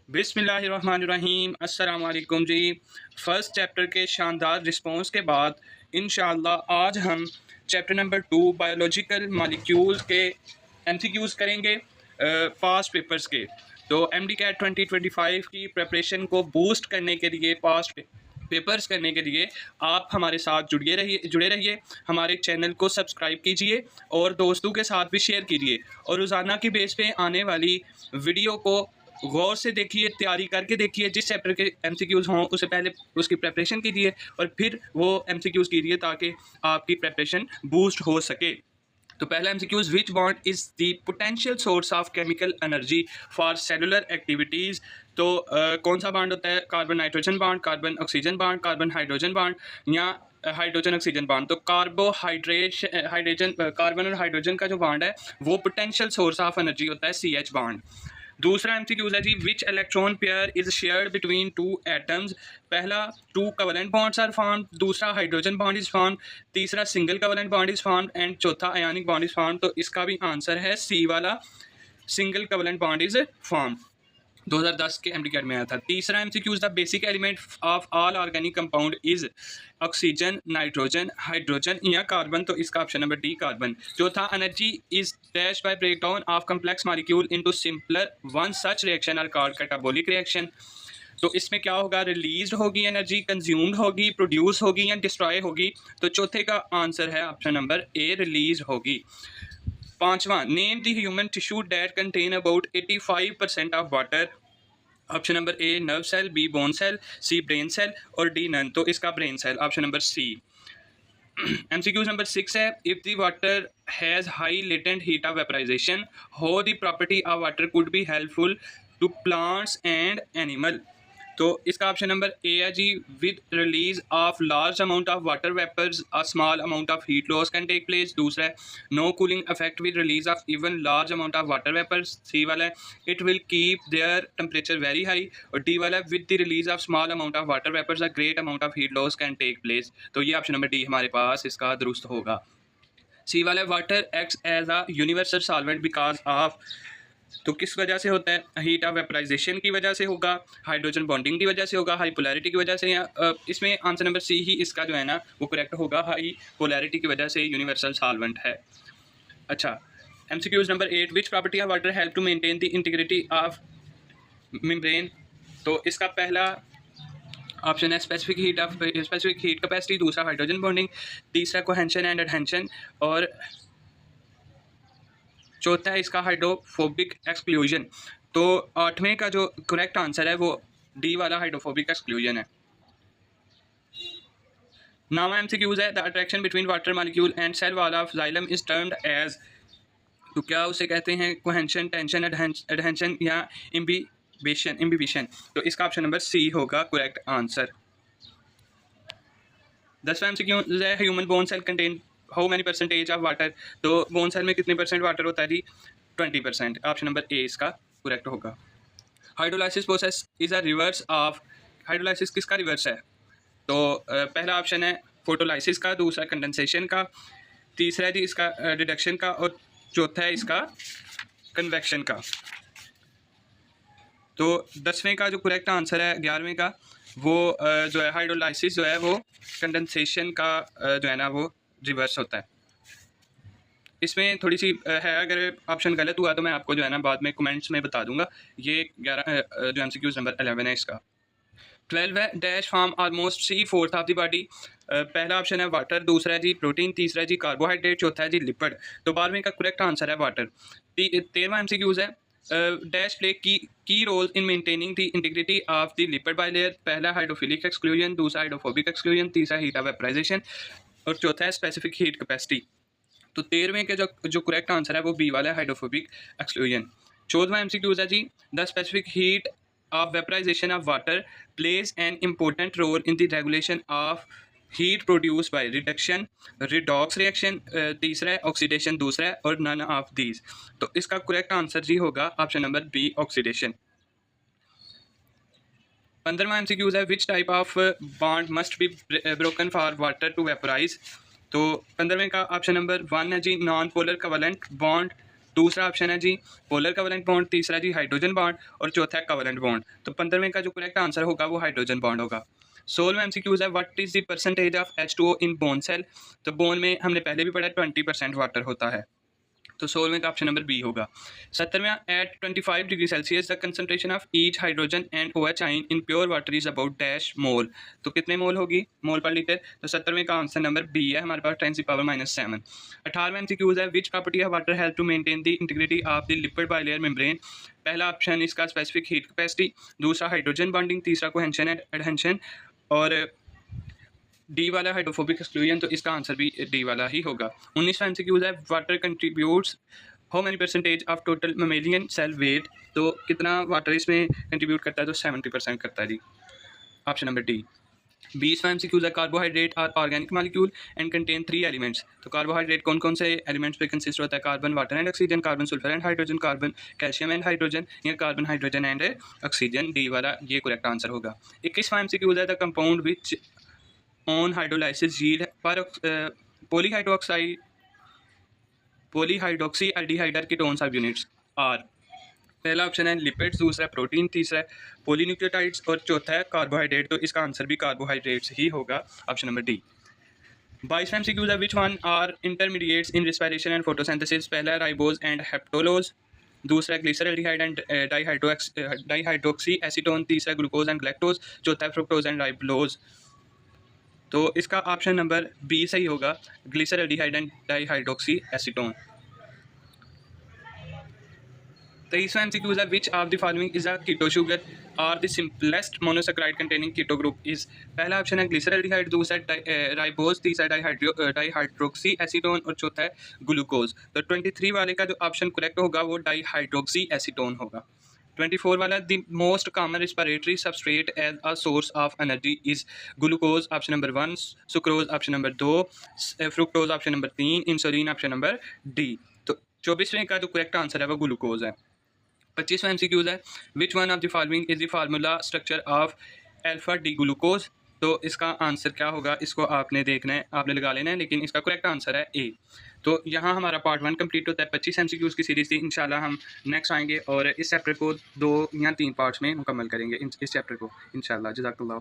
बिस्मिल्लाहिर्रहमानिर्रहीम अस्सलाम वालेकुम जी। फ़र्स्ट चैप्टर के शानदार रिस्पॉन्स के बाद इंशाअल्लाह आज हम चैप्टर नंबर 2 बायोलॉजिकल मॉलिक्यूल्स के एमसीक्यूज़ करेंगे पास्ट पेपर्स के। तो एमडी कैट 2025 की प्रिपरेशन को बूस्ट करने के लिए पास्ट पेपर्स करने के लिए आप हमारे साथ जुड़े रहिए। हमारे चैनल को सब्सक्राइब कीजिए और दोस्तों के साथ भी शेयर कीजिए और रोज़ाना की बेस पे आने वाली वीडियो को गौर से देखिए, तैयारी करके देखिए। जिस चैप्टर के एमसीक्यूज़ हों उससे पहले उसकी प्रिपरेशन कीजिए और फिर वो एमसीक्यूज़ कीजिए ताकि आपकी प्रिपरेशन बूस्ट हो सके। तो पहला MCQs, which bond is the potential source of chemical energy for cellular activities. तो कौन सा बॉन्ड होता है? Carbon nitrogen bond, carbon oxygen bond, carbon hydrogen bond या हाइड्रोजन ऑक्सीजन बॉन्ड। तो कार्बन और हाइड्रोजन का जो बॉन्ड है वो पोटेंशियल सोर्स ऑफ एनर्जी होता है CH बॉन्ड। दूसरा एमसीक्यूज है जी, which electron pair is shared between two atoms. पहला, two covalent bonds are formed, दूसरा हाइड्रोजन बॉन्ड इज फॉर्म्ड, तीसरा single covalent bond is formed and चौथा आयोनिक बॉन्ड इज फॉर्म्ड। तो इसका भी आंसर है सी वाला, single covalent bond is formed. 2010 के एमडीकैट में आया था। तीसरा MCQs, the basic element of all organic compound is oxygen, nitrogen, hydrogen या कार्बन। तो इसका ऑप्शन नंबर डी, कार्बन। चौथा, energy is dash by breakdown of complex molecule into simpler one such reaction are called catabolic reaction. तो इसमें क्या होगा? Release होगी energy, consumed होगी, प्रोड्यूस होगी या डिस्ट्रॉय होगी। तो चौथे का आंसर है ऑप्शन नंबर ए, रिलीज होगी। पांचवा, name the human tissue that contain about 85% of water. Option number A, nerve cell, B bone cell, C brain cell और डी नन। तो इसका brain cell, option number C. MCQs number 6 है, if the water has high latent heat of vaporisation, how the property of water could be helpful to plants and animal. तो इसका option number A है जी, with release of large amount of water vapours a small amount of heat loss can take place. दूसरा है, no cooling effect with release of even large amount of water vapours. C वाला है, it will keep their temperature very high. और D वाला है, with the release of small amount of water vapours a great amount of heat loss can take place. तो ये option number D हमारे पास इसका दुरुस्त होगा। सी वाला है, water acts as a universal solvent because of. तो किस वजह से होता है? हीट ऑफ वेपराइजेशन की वजह से होगा, हाइड्रोजन बॉन्डिंग की वजह से होगा, हाई पोलैरिटी की वजह से, या इसमें आंसर नंबर सी ही इसका जो है ना वो करेक्ट होगा, हाई पोलैरिटी की वजह से यूनिवर्सल सॉल्वेंट है। अच्छा, MCQs number 8, which property of water help to maintain the integrity of membrane. तो इसका पहला ऑप्शन है स्पेसिफिक हीट कैपेसिटी, दूसरा हाइड्रोजन बॉन्डिंग, तीसरा कोहेंशन एंड एडहेंशन और चौथा है इसका हाइड्रोफोबिक एक्सक्लूजन। तो आठवें का जो करेक्ट आंसर है वो डी वाला हाइड्रोफोबिक एक्सक्लूजन है। नाउ एमसीक्यूज है, the attraction between water molecule and cell wall of xylem is termed as. तो क्या उसे कहते हैं? कोहेंशन, टेंशन, एडहेंशन या इम्बिबिशन। तो इसका ऑप्शन नंबर सी होगा करेक्ट आंसर। 10वां एमसीक्यूज है, human bone cell contain how many percentage of water. तो बोन सेल में कितने परसेंट वाटर होता है जी? 20%। ऑप्शन नंबर ए इसका करेक्ट होगा। Hydrolysis process is a reverse of. Hydrolysis किसका रिवर्स है? तो पहला ऑप्शन है फोटोलाइसिस का, दूसरा कंडेंसेशन का, तीसरा है जी इसका रिडक्शन का और चौथा है इसका कन्वेक्शन का। तो 10वें का जो करेक्ट आंसर है 11वें का वो जो है हाइड्रोलाइसिस जो है वो कंडेंसेशन का जो है ना वो रिवर्स होता है। इसमें थोड़ी सी है, अगर ऑप्शन गलत हुआ तो मैं आपको जो है ना बाद में कमेंट्स में बता दूंगा। ये 11 जो एमसीक्यूज नंबर 11 है इसका। 12 है, dash form almost 3/4 of the body. पहला ऑप्शन है वाटर, दूसरा है जी प्रोटीन, तीसरा है जी कार्बोहाइड्रेट, चौथा है जी लिपिड। तो 12वें का करेक्ट आंसर है वाटर। 13वां एमसीक्यूज है, dash play key role in maintaining the integrity of the lipid bilayer. पहला हाइड्रोफिलिक एक्सक्लूजन, दूसरा हाइड्रोफोबिक एक्सक्लूजन, तीसरा हीट ऑफ वेपराइजेशन और चौथा है स्पेसिफिक हीट कैपेसिटी। तो 13वें के जो करेक्ट आंसर है वो बी वाला है, हाइड्रोफोबिक एक्सक्लूजन। 14वां एमसीक्यूज है जी, the specific heat of vaporization of water plays an important role in the regulation of heat produce by reduction, redox reaction. तीसरा है ऑक्सीडेशन, दूसरा है और नन ऑफ दीज। तो इसका करेक्ट आंसर जी होगा ऑप्शन नंबर बी, ऑक्सीडेशन। 15वां एमसीक्यूज है, which type of bond must be broken for water to vaporize. तो 15वें का ऑप्शन नंबर 1 है जी, नॉन पोलर कवलेंट बॉन्ड, दूसरा ऑप्शन है जी पोलर कवलेंट बॉन्ड, तीसरा जी हाइड्रोजन बॉन्ड और चौथा है कवलेंट बॉन्ड। तो 15वें का जो करेक्ट आंसर होगा वो हाइड्रोजन बॉन्ड होगा। 16वां MCQ है what is the percentage of H2O in bone cell. तो बोन में हमने पहले भी पढ़ा 20% वाटर होता है, तो 16वें का ऑप्शन नंबर बी होगा। 17वां at 25 degree Celsius the concentration of each hydrogen and OH ion in pure water is about dash mole. तो कितने मोल होगी मोल पर लीटर। तो 17वें का आंसर नंबर बी है हमारे पास 10⁻⁻⁷। 18वां MCQ है which property of water help to maintain the integrity of the lipid bilayer membrane. पहला ऑप्शन इसका स्पेसिफिक हीट कैपेसिटी, दूसरा हाइड्रोजन बॉन्डिंग, तीसरा कोहेंशन एंड एडहेंशन और डी वाला हाइड्रोफोबिक एक्सक्लूजन। तो इसका आंसर भी डी वाला ही होगा। 19वां MCQ है water contributes how many percentage of total mammalian cell weight. तो कितना वाटर इसमें कंट्रीब्यूट करता है, तो 70% करता है जी, ऑप्शन नंबर डी। 20वां MCQ है carbohydrate are organic molecule and contain 3 elements. तो कार्बोहाइड्रेट कौन कौन से एलिमेंट्स पे कंसिस्ट होता है, carbon water and oxygen, carbon sulphur and hydrogen, carbon calcium and hydrogen या carbon hydrogen and oxygen. D वाला ये करेक्ट आंसर होगा। 21वां MCQ है the compound which on hydrolysis yield पर polyhydroxy aldehyde ketones of units are. पहला option है lipids, दूसरा प्रोटीन, तीसरा है पॉलीन्यूक्लियोटाइड्स और चौथा है कार्बोहाइड्रेट। तो इसका आंसर भी कार्बोहाइड्रेट्स ही होगा, ऑप्शन नंबर डी। 22वां MCQ है which one are intermediates in respiration and photosynthesis. पहला राइबोज एंड हेप्टोलोज, दूसरा ग्लिसरल्डिहाइड एंड डाइहाइड्रोक्सी एसीटोन, तीसरा ग्लूकोज एंड ग्लैक्टोज, चौथा फ्रुक्टोज एंड राइबोलोज। तो इसका ऑप्शन नंबर बी सही होगा, ग्लिसरल्डिहाइड एंड डाइहाइड्रोक्सी एसीटोन। 23वां MCQ है which of the following is a keto sugar are the simplest monosaccharide containing keto group is. पहला option है glyceraldehyde, दूसरा राइबोज, तीसरा डाइहाइड्रोक्सी एसीटोन और चौथा है ग्लूकोज। तो 23 वाले का जो ऑप्शन करेक्ट होगा वो डाइहाइड्रोक्सी एसीटोन होगा। 24 वाला the most common respiratory substrate as a source of energy is glucose, option number 1, sucrose option number 2, fructose option number 3, insulin option number D. तो 24वें का जो करेक्ट आंसर है वो ग्लूकोज है। 25वां MCQ है which one of the following is the formula structure of alpha D glucose. तो इसका आंसर क्या होगा, इसको आपने देखना है, आपने लगा लेना है, लेकिन इसका करेक्ट आंसर है ए। तो यहाँ हमारा पार्ट 1 कंप्लीट होता है। 25 MCQs की सीरीज़ थी, इंशाल्लाह हम नेक्स्ट आएंगे और इस चैप्टर को 2 या 3 पार्ट्स में मुकम्मल करेंगे इस चैप्टर को इंशाल्लाह। जज़ाकल्लाह।